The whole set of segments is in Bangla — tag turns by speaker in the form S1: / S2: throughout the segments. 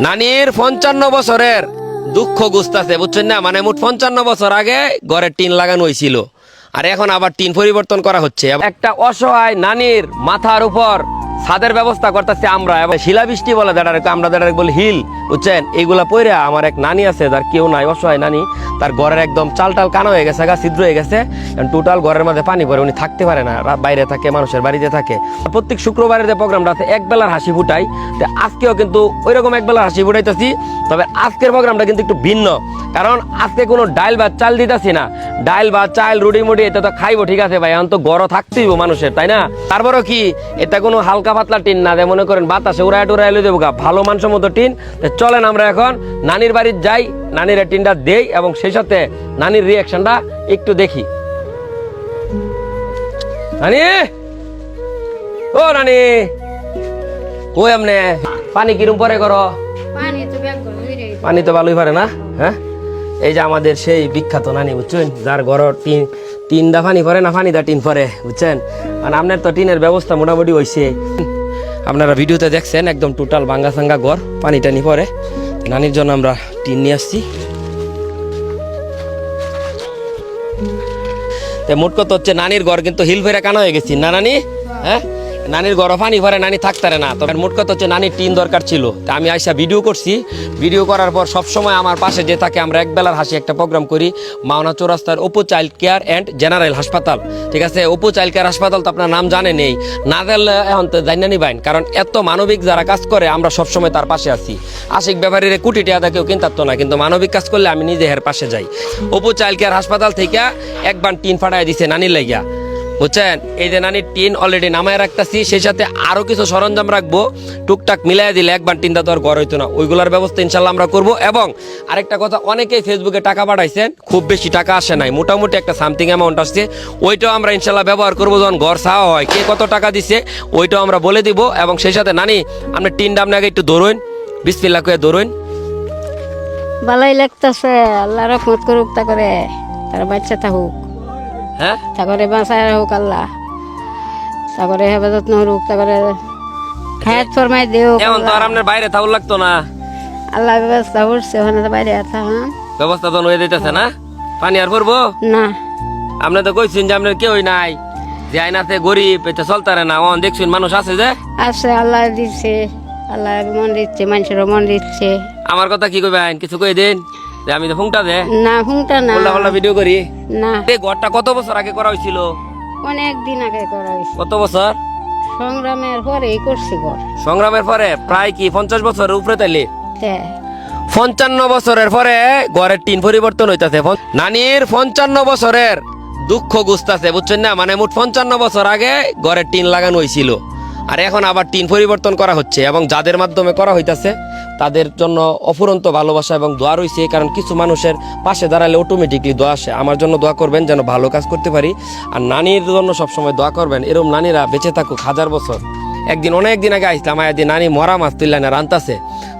S1: নানির 55 বছরের দুঃখ গুছতাছে বুঝছেন না, মানে মোট 55 বছর আগে ঘরের টিন লাগানো হয়েছিল আর এখন আবার টিন পরিবর্তন করা হচ্ছে। একটা অসহায় নানির মাথার উপর ছাদের ব্যবস্থা করতেছে আমরা, এবং শিলাবৃষ্টি বলে যেটা আমরা যেটা বলি হিল, বুঝছেন, এইগুলা পইরা আমার এক নানি আছে যার কেউ নাই, অসহায় নানি, তার ঘরের একদম চাল টাল কানা হয়ে গেছে, ছিদ্র হয়ে গেছে, টোটাল ঘরের মধ্যে পানি পড়ে, উনি থাকতে পারে না, বাইরে থাকে, মানুষের বাড়িতে থাকে। প্রত্যেক শুক্রবারের যে প্রোগ্রামটা আছে এক বেলার হাসি ফুটাই, আজকেও কিন্তু ওই রকম এক বেলার হাসি ফুটাইতেছি, তবে আজকের প্রোগ্রামটা কিন্তু একটু ভিন্ন, কারণ আজকে কোনো ডাইল বা চাল দিতেছি না, ডাইল বা চাল রুটি মুটি এটা তো খাইবো, ঠিক আছে ভাই, এখন তো গড় থাকতেই মানুষের, তাই না? তারপরও কি এটা কোনো হালকা পাতলা টিন না, যে মনে করেন বাতাসে উড়ায় টুড়ায় এলে দেবো গা, ভালো মানসম্মত টিন। চলেন আমরা এখন নানির বাড়ির যাই, নানির টিনটা দেই এবং সেই সাথে নানির রিয়াকশনটা একটু দেখি। নানি, ও নানি, কই আমনে পানি কিরম পরে করো? পানি তো ভালোই পারে না। হ্যাঁ, এই যে আমাদের সেই বিখ্যাত নানি, বুঝছেন, যার ঘর টিনটা পানি পরে না, পানি দা টিন পরে, বুঝছেন, মানে আপনার তো টিনের ব্যবস্থা মোটামুটি হয়েছে, আপনারা ভিডিওতে দেখছেন একদম টোটাল ভাঙ্গা সাঙ্গা ঘর, পানি টানি পরে। নানির জন্য আমরা টিন নিয়ে আসছি। মোট কথা হচ্ছে নানির ঘর কিন্তু হিল ফেরা কানা হয়ে গেছি না নানি? হ্যাঁ, নানির ঘর পানি ভরে, নানি থাকতারে না, তবে মোট কথা হচ্ছে নানির টিন দরকার ছিল। তা আমি আইসা ভিডিও করছি, ভিডিও করার পর সবসময় আমার পাশে যে থাকে, আমরা এক বেলার হাসি একটা প্রোগ্রাম করি মাওনা চৌরাস্তার Apu child care and general হাসপাতাল, ঠিক আছে? অপু চাইল্ড কেয়ার হাসপাতাল তো আপনার নাম জানেন, এই না জানলে এখন তো জানি না বাইন, কারণ এত মানবিক যারা কাজ করে আমরা সবসময় তার পাশে আছি। আশিক ব্যাপারীর কোটি টাকা কেউ কিনতারতো না, কিন্তু মানবিক কাজ করলে আমি নিজে এর পাশে যাই। অপু চাইল্ড কেয়ার হাসপাতাল থেকে একবার টিন ফাটাই দিছে নানির লাগিয়া, বুঝছেন? এই যে নানির টিন অলরেডি নামায় রাখতেছি, সেই সাথে আরো কিছু সরঞ্জাম রাখবো, টুকটাক মিলাই দিলে একবার টিনটা তো আর ঘর হইতো না, ওইগুলোর ব্যবস্থা ইনশাল্লাহ আমরা করবো। এবং আরেকটা কথা, অনেকেই ফেসবুকে টাকা পাঠাইছেন, খুব বেশি টাকা আসে নাই, মোটামুটি একটা সামথিং অ্যামাউন্ট আসছে, ওইটাও আমরা ইনশাল্লাহ ব্যবহার করবো। যখন ঘর চাওয়া হয় কে কত টাকা দিছে ওইটাও আমরা বলে দিব। এবং সেই সাথে নানি, আপনি টিনটা আপনাকে একটু ধরুন, বিসমিল্লাহ করে ধরুন।
S2: ভালোই লাগতেছে, আল্লাহ রহমত করুক, তা করে তার বাচ্চা থাকুক,
S1: হ্যাঁ,
S2: তারপরে বাঁচায় হোক আল্লাহ, তারপরে হেফাজত নহরুক, তারপরে খায়াত ফরমাই দেও।
S1: এখন তো আর আপনার বাইরে থাকুন লাগতো না,
S2: আল্লাহ ব্যবস্থা করছে, ওখানে তো বাইরে থাকাম
S1: ব্যবস্থা তো হয়ে দিতেছে না, পানি আর পড়বো
S2: না।
S1: আপনি তো কইছেন যে আপনার কেউই নাই, যে আইনাতে গরিব, এটা চলতারে না, অন দেখছেন মানুষ আছে যে
S2: আছে, আল্লাহ দিচ্ছে, আল্লাহ মন দিচ্ছে, মানুষেরও মন দিচ্ছে।
S1: আমার কথা কি কইবেন, কিছু কই দেন, যে আমি তো ফোনটা দে
S2: না ফোনটা না,
S1: বললা বললা ভিডিও করি
S2: না,
S1: এই ঘরটা কত বছর আগে করা হয়েছিল?
S2: অনেক দিন আগে করা হয়েছে,
S1: কত বছর?
S2: সংগ্রামের পরেই করছি ঘর।
S1: সংগ্রামের পরে প্রায় কি 50 বছরের উপরে? তাইলে
S2: হ্যাঁ,
S1: 55 বছরের পরে ঘরের টিন পরিবর্তন হইতাছে। নানির 55 বছরের দুঃখ গুছতাছে, বুঝছেন না, মানে মোট 55 বছর আগে ঘরের টিন লাগানো হয়েছিল আর এখন আবার টিন পরিবর্তন করা হচ্ছে। এবং যাদের মাধ্যমে করা হইতাছে তাদের জন্য অফুরন্ত ভালোবাসা এবং দোয়া রয়েছে, কারণ কিছু মানুষের পাশে দাঁড়ালে অটোমেটিকলি দোয়া আসে। আমার জন্য দোয়া করবেন যেন ভালো কাজ করতে পারি, আর নানির জন্য সবসময় দোয়া করবেন, এরকম নানিরা বেঁচে থাকুক 1000 বছর। একদিন অনেক দিন আগে আসলাম, আয়াদি নানি মরা মাছ তুললা না রান্তাছে,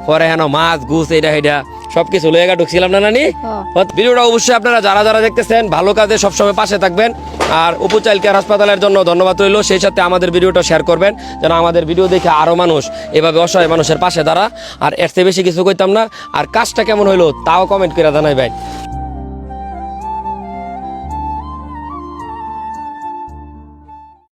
S1: পরে হেন মাছ গুছ এটা এটা সবকিছু লয়ে ঢুকছিলাম না নানি। ভিডিওটা অবশ্যই আপনারা যারা যারা দেখতেছেন ভালো কাজে সবসময় পাশে থাকবেন, আর অপু চাইল্ড কেয়ার হাসপাতালের জন্য ধন্যবাদ রইল। সেই সাথে আমাদের ভিডিওটা শেয়ার করবেন যেন আমাদের ভিডিও দেখে আরো মানুষ এভাবে অসহায় মানুষের পাশে দাঁড়া। আর এর চেয়ে বেশি কিছু কইতাম না, আর কাজটা কেমন হইলো তাও কমেন্ট করে জানাইবেন।